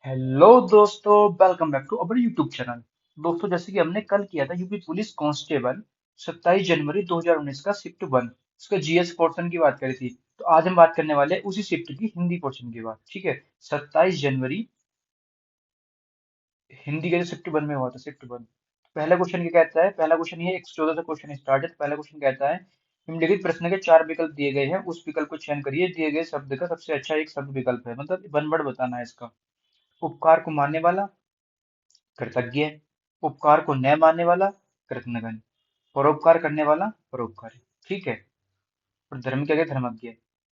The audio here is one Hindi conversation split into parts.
हेलो दोस्तों, welcome back to our YouTube channel. दोस्तों, जैसे कि हमने कल किया था यूपी पुलिस कांस्टेबल 27 जनवरी 2019 का शिफ्ट वन, इसका जीएस पोर्शन की बात करी थी। तो आज हम बात करने वाले हैं उसी शिफ्ट की हिंदी पोर्शन की बात। ठीक है, 27 जनवरी हिंदी का जो शिफ्ट वन में हुआ था, शिफ्ट वन। पहला क्वेश्चन क्या कहता है? पहला क्वेश्चन ये 114 से क्वेश्चन स्टार्ट है। पहला क्वेश्चन कहता है, निम्नलिखित प्रश्न के चार विकल्प दिए गए हैं, उस विकल्प को चयन करिए। दिए गए शब्द का सबसे अच्छा एक शब्द विकल्प है, मतलब वन वर्ड बताना है इसका। उपकार को मानने वाला, कृतज्ञ। उपकार को न मानने वाला, कृतघ्न। परोपकार करने वाला, परोपकारी। ठीक है। और धर्म क्या है? धर्मज्ञ।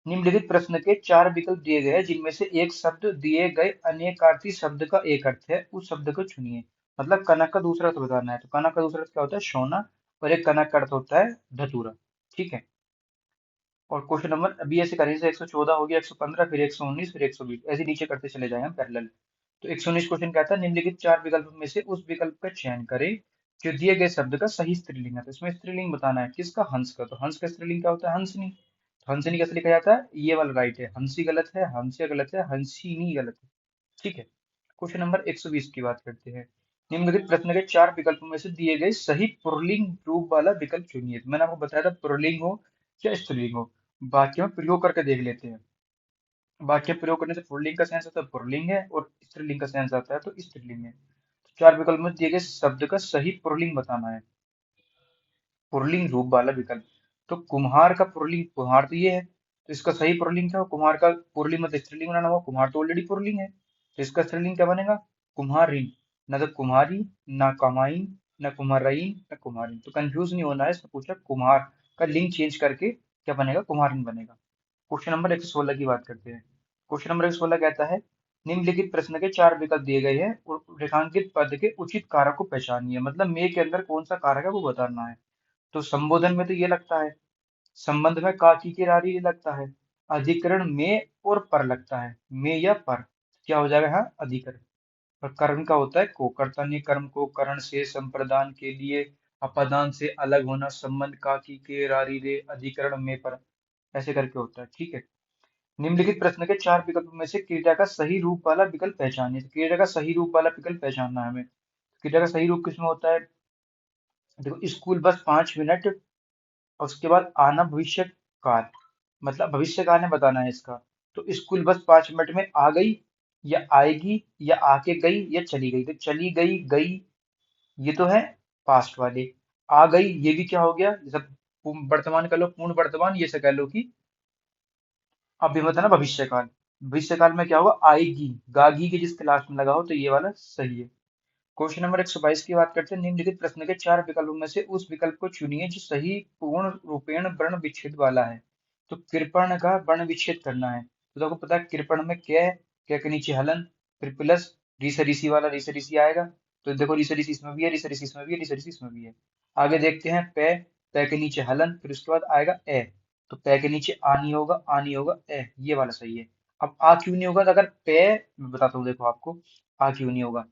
निम्नलिखित प्रश्न के चार विकल्प दिए गए हैं, जिनमें से एक शब्द दिए गए अनेकार्थी शब्द का एक अर्थ है, उस शब्द को चुनिए। मतलब कनक का दूसरा अर्थ बताना है। तो कनक का दूसरा अर्थ क्या होता है? सोना। और एक कनक का अर्थ होता है धतूरा। ठीक है। और क्वेश्चन नंबर अभी ऐसे करेंगे, 114 हो गया, 115, फिर 119, फिर 120, ऐसे नीचे करते चले जाए हम पैरेलल। तो 119 क्वेश्चन कहता है, निम्नलिखित चार विकल्प में से उस विकल्प का चयन करें जो दिए गए शब्द का सही स्त्रीलिंग है। तो इसमें स्त्रीलिंग बताना है किसका? हंस का। तो हंस का स्त्रीलिंग क्या होता है? हंसनी। तो हंसनी कैसे लिखा जाता है? ये वाला राइट है। हंसी गलत है, हंसिया गलत है, हंसिनी गलत है। ठीक है। क्वेश्चन नंबर 120 की बात करते हैं। निम्नलिखित प्रश्न के चार विकल्पों में से दिए गए सही पुल्लिंग रूप वाला विकल्प चुनिए। तो मैंने आपको बताया था पुल्लिंग हो या स्त्रीलिंग हो। वाक्य में प्रयोग करके देख लेते हैं। वाक्य प्रयोग करने से पुल्लिंग का सेंस आता है पुल्लिंग है, और स्त्रीलिंग का सेंस आता है तो स्त्रीलिंग है। तो चार विकल्प में दिए गए शब्द का सही पुल्लिंग बताना है, पुल्लिंग रूप वाला विकल्प। तो कुम्हार का पुल्लिंग, कुम्हार तो ये है, तो इसका सही पुल्लिंग क्या हो? कुम्हार का पुल्लिंग मतलब स्त्रीलिंग बनाना होगा। कुम्हार तो ऑलरेडी पुल्लिंग है, तो इसका स्त्रीलिंग क्या बनेगा? कुम्हारिन। ना तो कुम्हारी, ना कमाइन, ना कुम्हारइन, ना कुम्हारिन। तो कंफ्यूज नहीं होना है, इसने पूछा कुम्हार का लिंग चेंज करके क्या बनेगा? कुम्हारिन बनेगा। क्वेश्चन नंबर 116 की बात करते हैं। क्वेश्चन नंबर 116 कहता है, निम्नलिखित प्रश्न के चार विकल्प दिए गए हैं और रेखांकित पद के उचित कारक को पहचानिए। मतलब मे के अंदर कौन सा कारक है वो बताना है। तो संबोधन में तो ये लगता है, संबंध में का की रारी ये लगता है, अधिकरण में और पर लगता है, में या पर। क्या हो जाएगा? हाँ, अधिकरण। और कर्म का होता है को, कर्तन्य कर्म को करण से संप्रदान के लिए अपदान से अलग होना, संबंध का की के रारी रे, अधिकरण में पर, ऐसे करके होता है। ठीक है। निम्नलिखित प्रश्न के चार विकल्पों में से क्रिया का सही रूप वाला विकल्प पहचानिए। तो क्रिया का सही रूप वाला विकल्प पहचानना है हमें। क्रिया का सही रूप किसमें होता है? देखो, स्कूल बस 5 मिनट, और उसके बाद आना भविष्य काल, मतलब भविष्य काल में बताना है इसका। तो स्कूल बस 5 मिनट में आ गई, या आएगी, या आके गई, या चली गई। तो चली गई, गई, ये तो है पास्ट वाले। आ गई, ये भी क्या हो गया? जैसे वर्तमान कर लो, पूर्ण वर्तमान, ये से कह लो कि अभी बताना भविष्य काल। भविष्य काल में क्या होगा? आएगी, गागी के जिसके लास्ट में लगा हो, तो ये वाला सही है। क्वेश्चन नंबर 122 की बात करते हैं। निम्नलिखित प्रश्न के चार विकल्पों में से उस विकल्प को चुनिए जो सही पूर्ण रूपेण वर्ण विच्छेद वाला है। तो कृपण का वर्ण विच्छेद करना है। तो आपको पता है कृपण में क्या है? क्या के नीचे हलन, फिर प्लस रीसा रीसी वाला रीसा रीसी आएगा। तो देखो, रीसा रीसी इसमें भी है, रीसा रीसी इसमें भी है, रीसा रीसी इसमें भी है। आगे देखते हैं, पे, पे के नीचे हलन, फिर उसके बाद आएगा ए। तो पे के नीचे आ नहीं होगा, आ नहीं होगा, ए, ये वाला सही है। अब आ क्यों नहीं होगा? तो अगर पे, मैं बताता हूँ देखो आपको, आ क्यों नहीं होगा।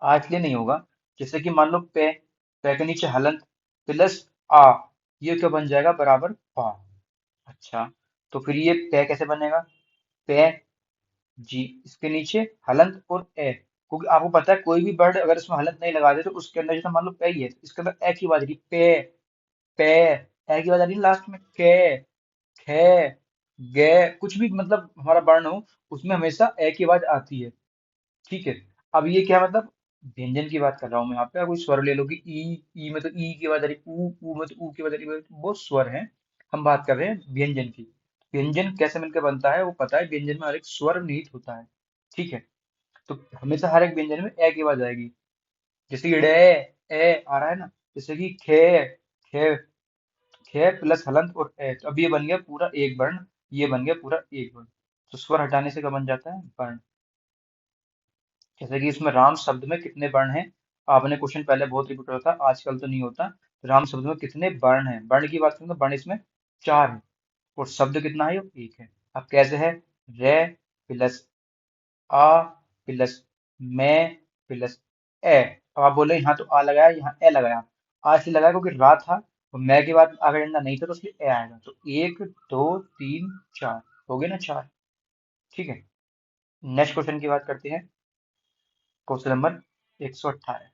आ इसलिए नहीं होगा, जैसे कि मान लो पे, पे के नीचे हलंत प्लस आ, ये क्या बन जाएगा? बराबर पा। अच्छा, तो फिर ये पे कैसे बनेगा? पे, जी, इसके नीचे हलंत और ए। क्योंकि आपको पता है कोई भी वर्ड अगर इसमें हलंत नहीं लगा दे तो उसके अंदर, जैसे मान लो पे ही है, इसके अंदर ए की आवाज आ रही, पे, पे, ए की आवाज आ रही लास्ट में, के, खे, गे, कुछ भी मतलब हमारा वर्ण हो, उसमें हमेशा ए की आवाज आती है। ठीक है। अब ये क्या मतलब? व्यंजन की बात कर रहा हूँ मैं यहाँ पे। कोई स्वर ले लो कि ई में तो ई की आवाज आ रही, ऊ में तो ऊ की आवाज आ रही, वो स्वर है। हम बात कर रहे हैं व्यंजन की। व्यंजन कैसे मिलकर बनता है वो पता है, व्यंजन में हर एक स्वर निहित होता है। ठीक है। तो हमेशा हर एक व्यंजन में ए की आवाज आएगी। जैसे कि डे, ए आ रहा है ना, जैसे कि खे, खे, खे प्लस हलंत और ए, तो अब ये बन गया पूरा एक वर्ण, ये बन गया पूरा एक वर्ण। तो स्वर हटाने से क्या बन जाता है? वर्ण। जैसे कि इसमें राम शब्द में कितने वर्ण हैं? आपने क्वेश्चन पहले बहुत रिपीट होता था, आजकल तो नहीं होता। राम शब्द में कितने वर्ण हैं? वर्ण की बात करें तो वर्ण इसमें चार है, और शब्द कितना है? ये एक है। अब कैसे है? रे प्लस आ प्लस मैं प्लस ए। अब आप बोले यहाँ तो आ लगाया, यहाँ ए लगाया। आ इसलिए लगाया क्योंकि रा था, और मैं के बाद आगे डंडा नहीं था, तो इसलिए ए आएगा। तो एक, दो, तीन, चार, हो गए ना चार। ठीक है। नेक्स्ट क्वेश्चन की बात करते हैं। Question number 118।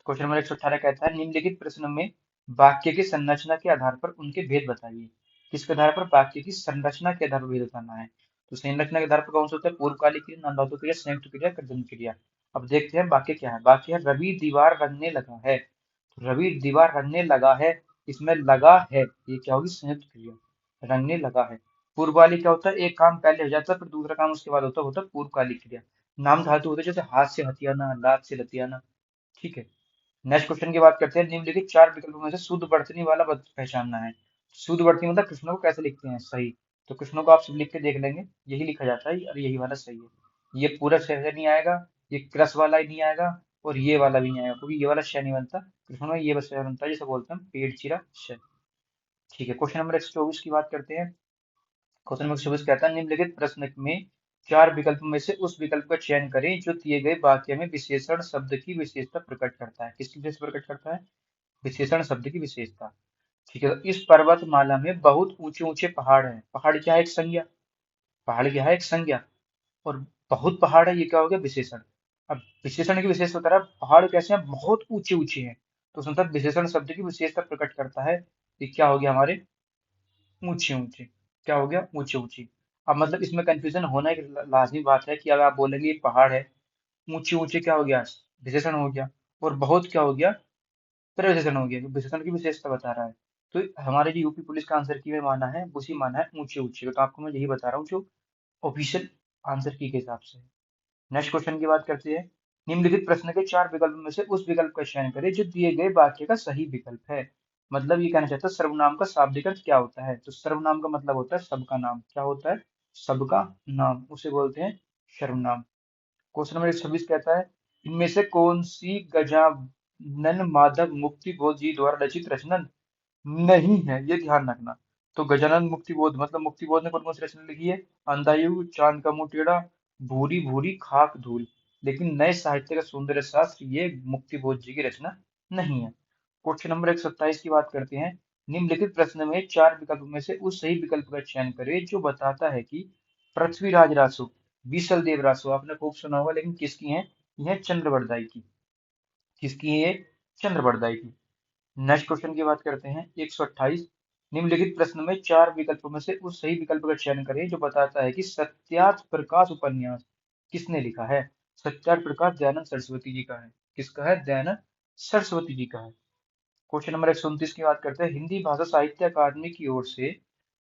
क्वेश्चन नंबर 118 कहता है निम्नलिखित प्रश्न में वाक्य की संरचना के आधार पर उनके भेद बताइए। किसके आधार पर? वाक्य की संरचना के आधार पर भेद बताना है। तो संरचना के आधार पर कौन सा होता है? पूर्वकालिक क्रिया, नामवाचक क्रिया, संयुक्त क्रिया, कर्तन क्रिया। अब देखते हैं वाक्य क्या है। वाक्य है रवि दीवार रंगने लगा है। तो रवि दीवार रंगने लगा है, इसमें लगा है ये क्या होगी? संयुक्त क्रिया। रंगने लगा है। पूर्वकालिक क्या होता है? एक काम पहले हो जाता है फिर दूसरा काम उसके बाद होता है पूर्वकालिक क्रिया। नाम धातु होते हैं जैसे हाथ से हथियाना, लात से लतियाना। ठीक है। नेक्स्ट क्वेश्चन की बात करते हैं। निम्नलिखित चार विकल्पों में से शुद्ध वर्तनी वाला पहचानना है। शुद्ध वर्तनी मतलब कृष्णों को कैसे लिखते हैं? सही। तो कृष्णों को आप सब लिख के देख लेंगे, यही लिखा जाता है और यही वाला सही है। ये पूरा शय नहीं आएगा, ये क्रस वाला ही नहीं आएगा, और ये वाला भी नहीं आएगा, क्योंकि ये वाला शय नहीं बनता कृष्णों में, ये बस शय बनता है जिसे बोलते हैं पेड़ चिरा शय। ठीक है। क्वेश्चन नंबर 124 की बात करते हैं। क्वेश्चन नंबर 124 कहता है निम्नलिखित प्रश्न में चार विकल्पों में से उस विकल्प का चयन करें जो दिए गए वाक्य में विशेषण शब्द की विशेषता प्रकट करता है। किसकी विशेषता प्रकट करता है? विशेषण शब्द की विशेषता। ठीक है। तो इस पर्वतमाला में बहुत ऊंचे ऊंचे पहाड़ हैं। पहाड़ क्या है? एक संज्ञा। पहाड़ क्या है? एक संज्ञा। और बहुत पहाड़ है, ये क्या हो गया? विशेषण। अब विशेषण की विशेषता बता रहा है, पहाड़ कैसे हैं? बहुत ऊंचे ऊंचे हैं। तो उसका मतलब विशेषण शब्द की विशेषता प्रकट करता है। ये क्या हो गया हमारे? ऊंचे ऊंचे। क्या हो गया? ऊंचे ऊंचे। अब मतलब इसमें कंफ्यूजन होना एक लाजमी बात है कि अगर आप बोलेंगे ये पहाड़ है, ऊंचे ऊंचे क्या हो गया? विशेषण हो गया। और बहुत क्या हो गया? प्रविशेषण हो गया, विशेषण की विशेषता बता रहा है। तो हमारे जो यूपी पुलिस का आंसर की में माना है, उसी माना है ऊंचे ऊंचे। तो आपको मैं यही बता रहा हूँ जो ऑफिशियल आंसर की के हिसाब से। नेक्स्ट क्वेश्चन की बात करते हैं। निम्नलिखित प्रश्न के चार विकल्पों में से उस विकल्प का चयन करें जो दिए गए वाक्य का सही विकल्प है। मतलब ये कहना चाहता है सर्वनाम का शाब्दिक अर्थ क्या होता है? तो सर्वनाम का मतलब होता है सबका नाम। क्या होता है? सबका नाम, उसे बोलते हैं सर्वनाम। क्वेश्चन नंबर 126 कहता है इनमें से कौन सी गजानन माधव मुक्ति बोध जी द्वारा रचित रचना नहीं है? ये ध्यान रखना। तो गजानन मुक्ति बोध मतलब मुक्ति बोध ने कौन कौन सी रचना लिखी है? अंधायु, चांद का मुंह टेढ़ा, भूरी भूरी खाक धूल। लेकिन नए साहित्य का सौंदर्य शास्त्र ये मुक्ति बोध जी की रचना नहीं है। क्वेश्चन नंबर 127 की बात करते हैं। निम्नलिखित प्रश्न में चार विकल्प में से उस सही विकल्प का चयन करें जो बताता है कि पृथ्वीराज रासो, बीसल देव रासो, आपने खूब सुना होगा, लेकिन किसकी है? यह चंद्रवरदाई की। किसकी है ये? चंद्रवरदाई की। नेक्स्ट क्वेश्चन की बात करते हैं 128। निम्नलिखित प्रश्न में चार विकल्पों में से उस सही विकल्प का चयन करें जो बताता है कि सत्यार्थ प्रकाश उपन्यास किसने लिखा है? सत्यार्थ प्रकाश दयानंद सरस्वती जी का है। किसका है? दयानंद सरस्वती जी का है। क्वेश्चन नंबर 129 की बात करते हैं। हिंदी भाषा साहित्य अकादमी की ओर से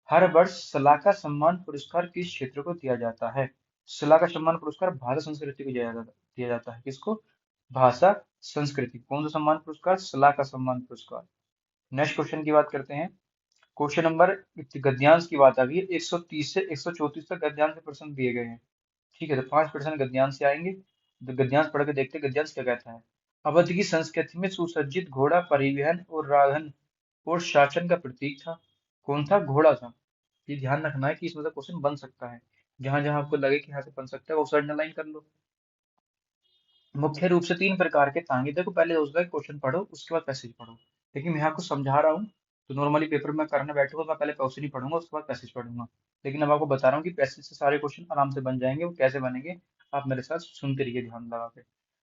हर वर्ष सलाका सम्मान पुरस्कार किस क्षेत्र को दिया जाता है? सलाका सम्मान पुरस्कार भाषा संस्कृति को दिया जाता है। किसको? भाषा संस्कृति। कौन सा सम्मान पुरस्कार? सलाका सम्मान पुरस्कार। नेक्स्ट क्वेश्चन की बात करते हैं। क्वेश्चन नंबर गद्यांश की बात आ गई है। 130 से 134 तक गद्यांश के प्रश्न दिए गए हैं। ठीक है। तो 5% गद्यांश से आएंगे। तो गद्यांश पढ़ के देखते हैं गद्यांश क्या कहता है। अवध की संस्कृति में सुसज्जित घोड़ा परिवहन और राहन और शासन का प्रतीक था। कौन था? घोड़ा था। ये ध्यान रखना है कि इसमें से क्वेश्चन बन सकता है। जहां जहां आपको लगे कि यहाँ से बन सकता है वो सब अंडरलाइन कर लो। मुख्य रूप से तीन प्रकार के तांगे। देखो पहले उसका क्वेश्चन पढ़ो उसके बाद पैसेज पढ़ो। लेकिन मैं आपको समझा रहा हूँ, तो नॉर्मली पेपर में करने बैठूंगा मैं पहले क्वेश्चन ही पढ़ूंगा उसके बाद पैसेज पढ़ूंगा। लेकिन अब आपको बता रहा हूँ कि पैसेज से सारे क्वेश्चन आराम से बन जाएंगे। वो कैसे बनेंगे आप मेरे साथ सुनते रहिए ध्यान लगा के।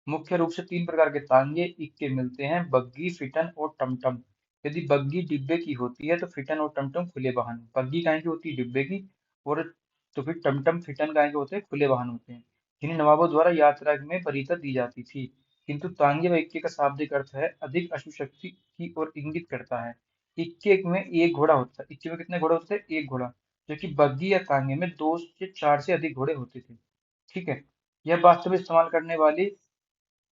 मुख्य रूप से तीन प्रकार के तांगे इक्के मिलते हैं, बग्गी, फिटन और टमटम। यदि बग्गी डिब्बे की होती है तो फिटन और टमटम खुले वाहन। बग्गी काहे की होती है? डिब्बे की। और तो फिर टमटम फिटन काहे के होते हैं? खुले वाहन होते हैं, जिन्हें नवाबों द्वारा यात्रा में वरीयता दी जाती थी। किंतु तांगे व इक्के का शाब्दिक अर्थ है अधिक अशुशक्ति की ओर इंगित करता है। इक्के में एक घोड़ा होता है। इक्के में कितने घोड़े होते थे? एक घोड़ा। जबकि बग्गी या तांगे में दो से चार से अधिक घोड़े होते थे। ठीक है। यह वास्तव में इस्तेमाल करने वाली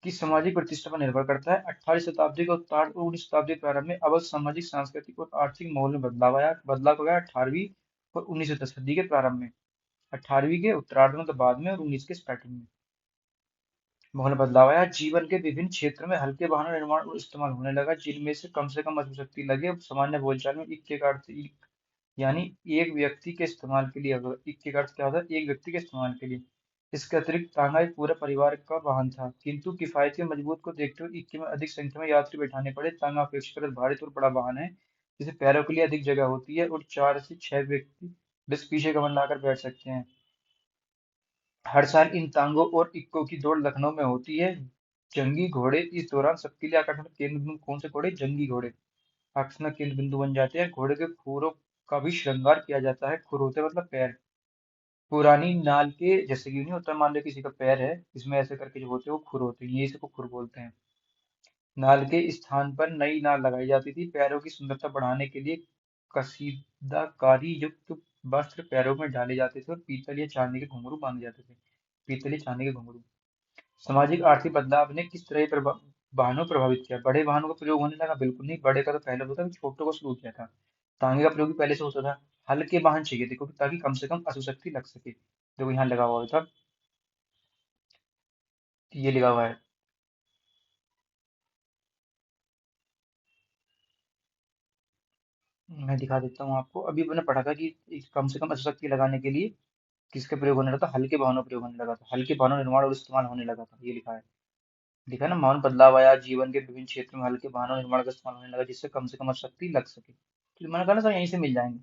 की सामाजिक प्रतिष्ठा पर निर्भर करता है। 18वीं शताब्दी के उत्तरार्ध और 19वीं शताब्दी के प्रारंभ में अवध सामाजिक, सांस्कृतिक और आर्थिक माहौल में बदलाव आया। बदलाव कब आया? 18वीं और 19वीं सदी के प्रारंभ में। 18वीं के उत्तरार्ध में तो बाद में, और 19 के स्टार्टिंग में माहौल में बदलाव आया। जीवन के विभिन्न क्षेत्रों में हल्के वाहनों का निर्माण और इस्तेमाल होने लगा जिनमें से कम अश्वशक्ति लगे। अब सामान्य बोलचाल में इक्के का अर्थ यानी एक व्यक्ति के इस्तेमाल के लिए। अगर इक्के का अर्थ क्या होता है? एक व्यक्ति के इस्तेमाल के लिए। इसके अतिरिक्त तांगा एक पूरे परिवार का वाहन था, किंतु किफायती और मजबूत को देखते हुए इक्के में अधिक संख्या में यात्री बैठाने पड़े। तांगा अपेक्षाकृत भारी और बड़ा वाहन है जिसे पैरों के लिए अधिक जगह होती है और 4 से 6 व्यक्ति बस पीछे कमर लाकर बैठ सकते हैं। हर साल इन तांगों और इक्को की दौड़ लखनऊ में होती है। जंगी घोड़े इस दौरान सबके लिए आकर्षण का केंद्र बिंदु। कौन से घोड़े? जंगी घोड़े आकर्षण का केंद्र बिंदु बन जाते हैं। घोड़े के खुरों का भी श्रृंगार किया जाता है। खुर होते हैं मतलब पैर। पुरानी नाल के जैसे कि नहीं होता, मान लो किसी का पैर है, इसमें ऐसे करके जो होते हैं वो खुर होते हैं, ये इसे को खुर बोलते हैं। नाल के स्थान पर नई नाल लगाई जाती थी। पैरों की सुंदरता बढ़ाने के लिए कसीदाकारी युक्त वस्त्र पैरों में डाले जाते थे और पीतल या चांदी के घुंघरू बांधे जाते थे। पीतल या चांदी के घुंघरू। सामाजिक आर्थिक बदलाव ने किस तरह वाहनों को प्रभावित किया? बड़े वाहनों का प्रयोग होने लगा। बिल्कुल नहीं, बड़े का तो पहले होता था, छोटों को शुरू किया था। तांगे का प्रयोग भी पहले से होता था। हल्के वाहन चाहिए देखो, ताकि कम से कम अशुशक्ति लग सके। देखो यहाँ लगा हुआ था, ये लगा हुआ है। मैं दिखा देता हूँ आपको। अभी मैंने पढ़ा था कि कम से कम अशुशक्ति लगाने के लिए किसका प्रयोग होने लगा था? हल्के वाहनों का प्रयोग होने लगा था। हल्के वाहनों निर्माण और इस्तेमाल होने लगा था, ये लिखा है। लिखा है ना, महान बदलाव आया, जीवन के विभिन्न क्षेत्रों में हल्के वाहनों निर्माण का इस्तेमाल होने लगा, जिससे कम से कम शक्ति लग सके। तो मैंने कहा ना सर, यहीं से मिल जाएंगे।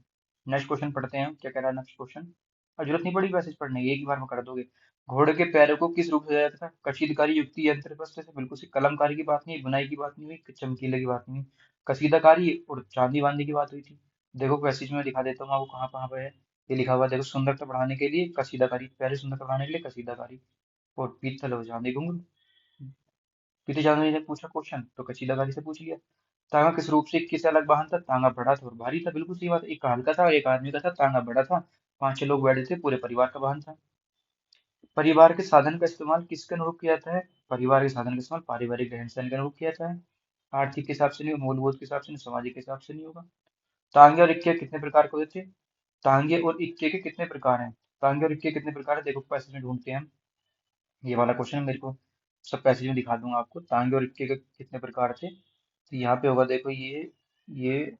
नेक्स्ट क्वेश्चन पढ़ते हैं हम, क्या कह रहा है नेक्स्ट क्वेश्चन। और जरूरत नहीं पड़ी वैसे पढ़ने की, एक ही बार में कर दोगे। घोड़े के पैरों को किस रूप से सजाया जाता था? कशीदकारी युक्ति यंत्र वस्त्र से। बिल्कुल सी कलमकारी की बात नहीं, बुनाई की बात नहीं हुई, चमकीले की बात नहीं हुई। कसीदाकारी और चांदी बांधने की बात हुई थी। देखो पैसेज में दिखा देता हूँ आपको कहाँ कहाँ पे है। ये लिखा हुआ है, देखो, सुंदरता बढ़ाने के लिए कसीदाकारी, पैर सुंदरता बढ़ाने के लिए कसीदाकारी, और पीतल और चांदी घुंघरू। पीते जादू ने पूछा क्वेश्चन तो कचीलागारी से पूछ लिया। तांगा किस रूप से किस अलग वाहन था? तांगा बड़ा था और भारी था। बिल्कुल सही बात है। एक हल्का था और एक आदमी का था। तांगा बड़ा था, 5-6 लोग बैठे थे, पूरे परिवार का वाहन था। परिवार के साधन का इस्तेमाल किसके अनुरूप किया जाता है? परिवार के साधन का इस्तेमाल पारिवारिक रहन सहन के अनुरूप किया जाता है। आर्थिक के हिसाब से नहीं, मूलभूत के हिसाब से नहीं, सामाजिक के हिसाब से नहीं होगा। तांगे और इक्के कितने प्रकार के होते थे? तांगे और इक्के के कितने प्रकार हैं? तांगे और इक्के कितने प्रकार है? देखो पैसेज में ढूंढते हैं हम। ये वाला क्वेश्चन मेरे को सब पैसेज में दिखा दूंगा आपको। तांगे और इक्के के कितने प्रकार थे? तो यहाँ पे होगा, देखो ये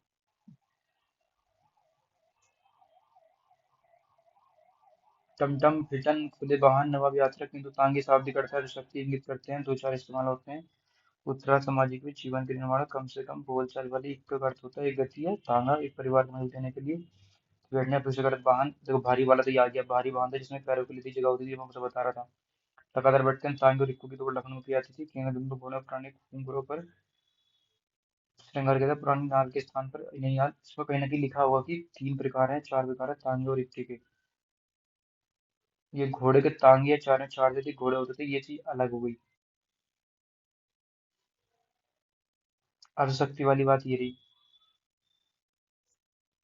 टमटम, फिटन, खुले वाहन, नवाब यात्रा, किंतु तांगे शाब्दिक अर्थ है, शक्ति इंगित करते हैं, दो चार इस्तेमाल होते हैं। उत्तरा सामाजिक में जीवन के निर्माण कम से कम बोलचाल वाली एक का अर्थ होता है। एक गति है तांगा, एक परिवार को मदद देने के लिए। बैठने पुरुष गलत वाहन, देखो भारी वाला तो ये आ गया, भारी वाहन था जिसमें पैरों के लिए जगह होती थी, मैं आपको बता रहा था। लगातार बैठते हैं। तांगे और इक्को की दौड़ लखनऊ की जाती थी। केंद्र बिंदु घोड़े और पुराने घुंघरों पर श्रृंगार किया था। पुरानी नाल के स्थान पर नई नाल। इसमें कहीं ना कहीं लिखा हुआ कि 3 प्रकार है, 4 प्रकार है तांगे और इक्के के। ये घोड़े के टांग या चार चार जैसे घोड़े होते थे, ये चीज अलग हो गई। अशक्ति वाली बात ये रही।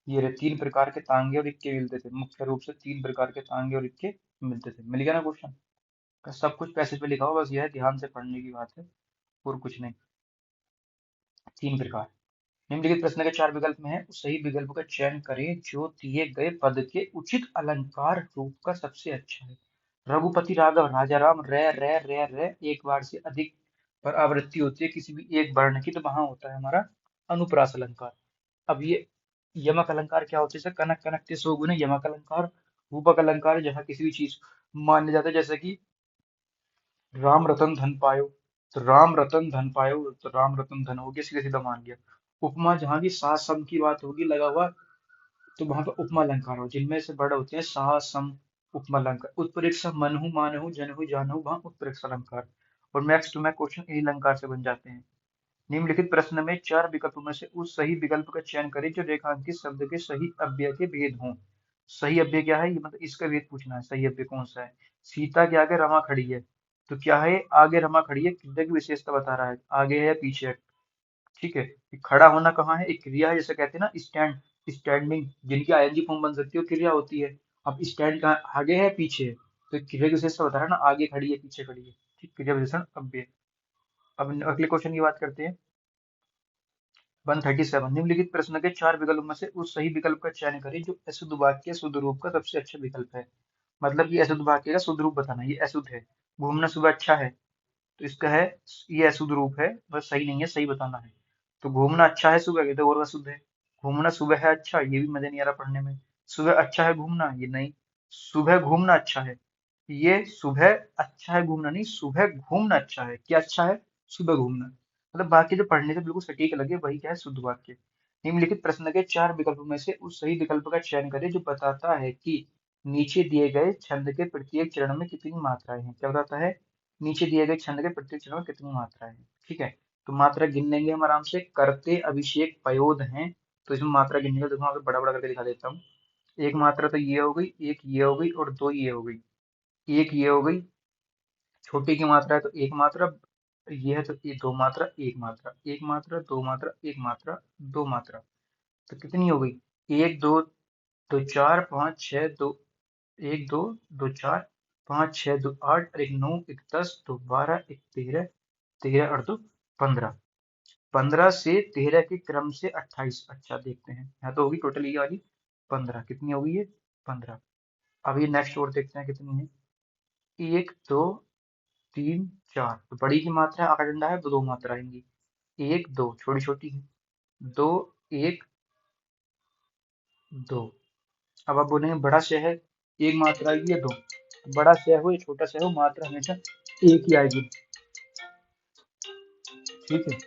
ये रहे 3 प्रकार के तांगे और इक्के मिलते थे, मुख्य रूप से 3 प्रकार के तांगे और इक्के मिलते थे। मिल गया ना क्वेश्चन का? सब कुछ पैसेज पे लिखा हुआ, बस यह है ध्यान से पढ़ने की बात है, और कुछ नहीं। 3 प्रकार। निम्नलिखित प्रश्न के 4 विकल्प में है, उस सही विकल्प का चयन करें जो दिए गए पद के उचित अलंकार रूप का सबसे अच्छा है। रघुपति राघव राजा राम, रे रे रे रे एक बार से अधिक पर आवृत्ति होती है किसी भी एक वर्ण की, तो वहां होता है हमारा अनुप्रास अलंकार। अब ये यमक अलंकार क्या होते हैं? जैसे कनक कनक के सो गुने यमक अलंकार। रूपक अलंकार जहाँ किसी भी चीज मान जाता है, जैसे कि राम रतन धन पायो, तो राम रतन धन पायो, तो राम रतन धन हो गया, सीधा सीधा मान लिया। उपमा जहां भी सा सम की बात होगी लगा हुआ, तो वहां पर उपमा अलंकार हो, जिनमें से बड़े होते हैं सा सम उपमा अलंकार। उत्प्रेक्षा मनहु मानहु जनहु जानहु, वहां उत्प्रेक्षा अलंकार। और मैक्स टू मैक्स क्वेश्चन इन्हीं अलंकार से बन जाते हैं। निम्नलिखित प्रश्न में 4 विकल्पों में से उस सही विकल्प का चयन करें जो रेखांकित शब्द के सही अव्यय के भेद हों। सही अव्यय क्या है? ये मतलब इसका भेद पूछना है, सही अव्यय कौन सा है। सीता के आगे रमा खड़ी है, तो क्या है? आगे रमा खड़ी है, क्रिया की विशेषता बता रहा है, आगे है या पीछे है। ठीक है, ये खड़ा होना कहाँ है? एक क्रिया है, जैसे कहते हैं ना स्टैंड, स्टैंडिंग, जिनकी आईएनजी फॉर्म बन सकती है वो क्रिया होती है। अब स्टैंड कहाँ, आगे है पीछे है? तो क्रिया की विशेषता बता रहा है ना, आगे खड़ी है पीछे खड़ी है। ठीक, क्रिया विशेषण अव्यय। अब अगले क्वेश्चन की बात करते हैं। 137। निम्नलिखित प्रश्न के 4 विकल्प में से उस सही विकल्प का चयन करें जो अशुद्ध वाक्य शुद्ध रूप का सबसे अच्छा विकल्प है। मतलब ये अशुद्ध वाक्य का शुद्ध रूप बताना, ये अशुद्ध है। घूमना सुबह अच्छा है, तो इसका है, ये अशुद्ध रूप है, बस सही नहीं है, सही बताना है। तो घूमना अच्छा है सुबह, ये तो और अशुद्ध है। घूमना सुबह है अच्छा, ये भी मजा नहीं आ रहा पढ़ने में। सुबह अच्छा है घूमना, ये नहीं। सुबह घूमना अच्छा है, ये सुबह अच्छा है घूमना नहीं, सुबह घूमना अच्छा है। क्या अच्छा है? सुबह घूमना। मतलब बाकी जो पढ़ने से बिल्कुल सटीक लगे वही क्या है? शुद्ध वाक्य। निम्नलिखित प्रश्न के 4 विकल्पों में से उस सही विकल्प का चयन करें जो बताता है कि नीचे दिए गए छंद के प्रत्येक चरण में कितनी मात्राएं हैं। क्या बताता है, नीचे दिए गए छंद के प्रत्येक चरण में कितनी मात्राएं हैं। ठीक है, तो मात्रा गिन लेंगे हम आराम से। करते अभिषेक पयोद हैं, तो इसमें मात्रा गिनने का देखो मैं बड़ा बड़ा करके दिखा देता हूँ। एक मात्रा तो ये हो गई, एक ये हो गई और दो ये हो गई। एक ये हो गई, छोटी की मात्रा है तो एक मात्रा, ये है तो ये दो मात्रा, एक मात्रा, एक मात्रा, दो मात्रा, एक मात्रा, दो मात्रा। तो कितनी हो गई, एक दो, दो चार पाँच छः दो, एक दो, दो चार पाँच छः दो आठ और एक नौ, एक 10 दो 12 एक 13, 13 और दो 15। 15 से 13 के क्रम से 28। अच्छा देखते हैं, यहाँ तो होगी टोटल ये वाली 15। कितनी होगी ये, 15। अब ये नेक्स्ट और देखते हैं कितनी है। एक दो तीन चार, तो बड़ी की मात्रा है, आका डंडा है तो दो मात्रा आएंगी। एक दो, छोटी छोटी है, दो, एक, दो। अब आप बोलेंगे बड़ा शय है, एक मात्रा आएगी या दो। बड़ा शय हो या छोटा शय हो, मात्रा हमेशा एक ही आएगी। ठीक है,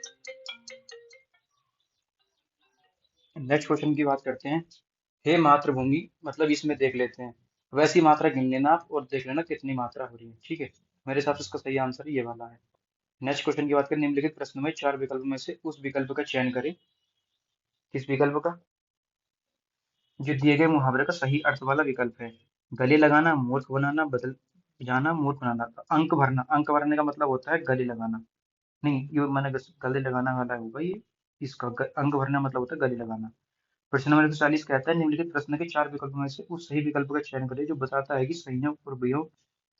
नेक्स्ट क्वेश्चन की बात करते हैं। हे मातृभूमि, मतलब इसमें देख लेते हैं, वैसी मात्रा गिन लेना आप और देख लेना कितनी मात्रा हो रही है। ठीक है, मेरे हिसाब से इसका सही आंसर ये वाला है। नेक्स्ट क्वेश्चन की बात करें, निम्नलिखित प्रश्न में चार विकल्प में से उस विकल्प का चयन करें। किस विकल्प का, जो दिए गए मुहावरे का सही अर्थ वाला विकल्प है। गले लगाना, मूर्ख बनाना, बदल जाना, मूर्ख बनाना। अंक भरना, अंक भरने का मतलब होता है गले लगाना। नहीं, ये मैंने गले लगाना वाला होगा ये। इसका अंक भरना मतलब होता है गले लगाना। प्रश्न नंबर 140 कहता है, निम्नलिखित प्रश्न के चार विकल्पों में से उस सही विकल्प का चयन करें जो बताता है कि संयोग और वियोग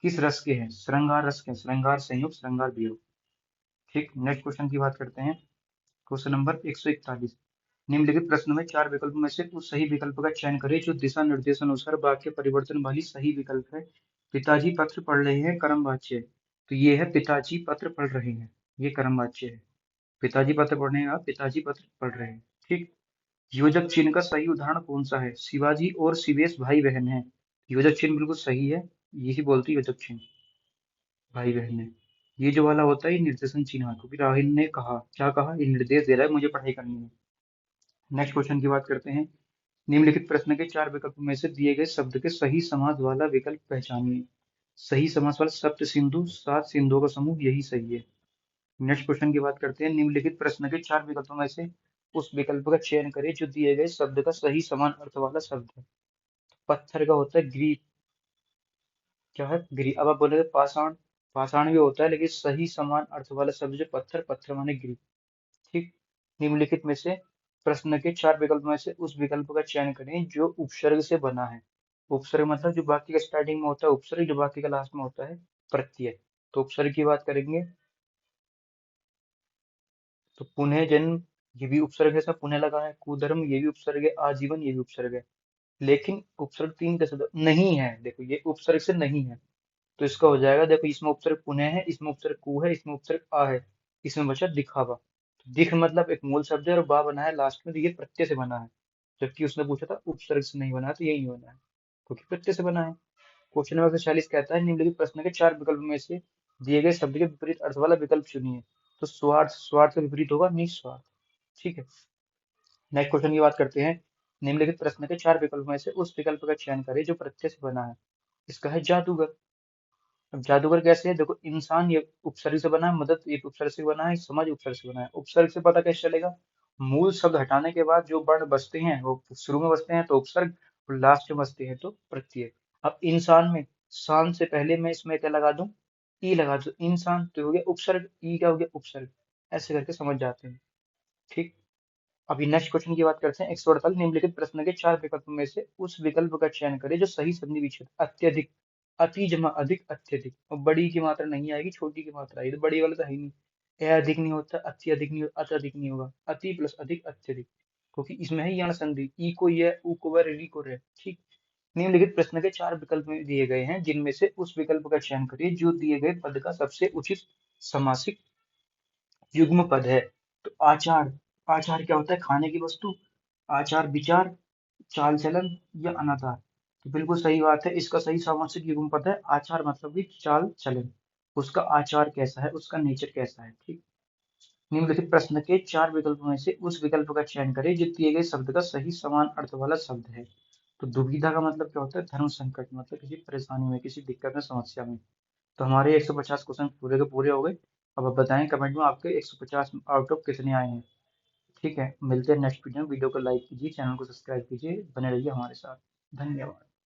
किस रस के हैं। श्रृंगार रस के, श्रृंगार संयोग, श्रृंगार वियोग। ठीक, नेक्स्ट क्वेश्चन की बात करते हैं। क्वेश्चन नंबर 141, निम्नलिखित प्रश्न में चार विकल्पों में से उस सही विकल्प का चयन करें जो दिशा निर्देश अनुसार वाक्य परिवर्तन वाली सही विकल्प है। पिताजी पत्र पढ़ रहे हैं, कर्म वाच्य है। तो ये है पिताजी पत्र पढ़ रहे हैं, ये कर्म वाच्य है। पिताजी पत्र पढ़ने का, पिताजी पत्र पढ़ रहे हैं। ठीक, योजक चिन्ह का सही उदाहरण कौन सा है। शिवाजी और शिवेश भाई बहन हैं, योजक चिन्ह बिल्कुल सही है, यही बोलती है योजक चिन्ह, भाई बहन है। ये जो वाला होता है ये निर्देशन चिन्ह है, क्योंकि राहिल ने कहा, क्या कहा, ये निर्देश दे रहा है मुझे पढ़ाई करनी है। नेक्स्ट क्वेश्चन की बात करते हैं। निम्नलिखित प्रश्न के चार विकल्पों में से दिए गए शब्द के सही समास वाला विकल्प पहचानिए। सही समास वाला सप्त सिंधु, सात सिंधुओं का समूह, यही सही है। नेक्स्ट क्वेश्चन की बात करते हैं। निम्नलिखित प्रश्न के चार विकल्पों में से उस विकल्प का चयन करें जो दिए गए शब्द का सही समान अर्थ वाला शब्द है। पत्थर का होता है गिरी, क्या है, गिरी। अब आप बोलेंगे पाषाण, पाषाण भी होता है, लेकिन सही समान अर्थ वाला शब्द जो पत्थर, पत्थर माने गिरी। ठीक, निम्नलिखित में से प्रश्न के चार विकल्प में से उस विकल्प का चयन करें जो उपसर्ग से बना है। उपसर्ग मतलब जो वाक्य का स्टार्टिंग में होता है उपसर्ग, जो वाक्य का लास्ट में होता है प्रत्यय। तो उपसर्ग की बात करेंगे तो पुनः जन्म, ये भी उपसर्ग है, सब पुनः लगा है। कुधर्म, ये भी उपसर्ग है। आजीवन, ये भी उपसर्ग है। लेकिन उपसर्ग तीन कैसे नहीं है, देखो ये उपसर्ग से नहीं है, तो इसका हो जाएगा, देखो इसमें उपसर्ग पुनः है, इसमें उपसर्ग कु है, इसमें उपसर्ग आ है, इसमें बचा दिखावा। तो दिख मतलब एक मूल शब्द है और बा बना है लास्ट में, तो ये प्रत्यय से बना है। जबकि उसने पूछा था उपसर्ग से नहीं बना है, तो यही नहीं बना है क्योंकि प्रत्यय से बना है। क्वेश्चन नंबर 40 कहता है, निम्नलिखित प्रश्न के चार विकल्प में से दिए गए शब्द के विपरीत अर्थ वाला विकल्प चुनिए। तो स्वार्थ, स्वार्थ का विपरीत होगा निस्वार्थ। ठीक है, नेक्स्ट क्वेश्चन की बात करते हैं। निम्नलिखित प्रश्न के चार विकल्प में से उस विकल्प का चयन करें जो प्रत्यय से बना है। इसका है जादूगर। अब जादूगर कैसे है, देखो इंसान ये उपसर्ग से बना है, मदद एक उपसर्ग से बना है, समझ उपसर्ग से बना है। उपसर्ग से पता कैसे चलेगा, मूल शब्द हटाने के बाद जो वर्ण बचते हैं वो शुरू में बचते हैं तो उपसर्ग, और लास्ट में बचते हैं तो प्रत्यय। अब इंसान में शान से पहले मैं इसमें क्या लगा दूं, ई लगा दूं, इंसान तो हो गया उपसर्ग, ई क्या हो गया उपसर्ग। ऐसे करके समझ जाते हैं। ठीक, अभी नेक्स्ट क्वेश्चन की बात करते हैं। 148, निम्नलिखित प्रश्न के चार विकल्पों में से उस विकल्प का चयन करें जो सही संधि विच्छेद अत्यधिक, अति जमा अधिक, अत्यधिक। और बड़ी की मात्रा नहीं आएगी, छोटी की मात्रा आएगी, तो बड़ी वाला तो है ही नहीं। ए अधिक नहीं होता, अति अधिक नहीं होता, अत्यधिक नहीं होगा, अति प्लस अधिक अत्यधिक, क्योंकि इसमें है यण संधि, ई को ये, उ को व, री को रे। ठीक, निम्नलिखित प्रश्न के चार विकल्प में दिए गए हैं जिनमें से उस विकल्प का चयन करिए जो दिए गए पद का सबसे उचित समासिक युग्म पद है। तो आचार, आचार क्या होता है, खाने की वस्तु। आचार विचार, चाल चलन या अनाचार। तो बिल्कुल सही बात है, इसका सही सामासिक युग्म पद है आचार, मतलब कि चाल चलन, उसका आचार कैसा है, उसका नेचर कैसा है। ठीक, निम्नलिखित प्रश्न के चार विकल्पों में से उस विकल्प का चयन करें जो दिए गए शब्द का सही समान अर्थ वाला शब्द है। तो दुविधा का मतलब क्या होता है? धर्म संकट, मतलब किसी परेशानी में, किसी दिक्कत में, समस्या में। तो हमारे 150 क्वेश्चन पूरे के पूरे हो गए। अब आप बताएं कमेंट में आपके 150 आउट ऑफ कितने आए हैं। ठीक है, मिलते हैं नेक्स्ट वीडियो में। वीडियो को लाइक कीजिए, चैनल को सब्सक्राइब कीजिए, बने रहिए हमारे साथ। धन्यवाद।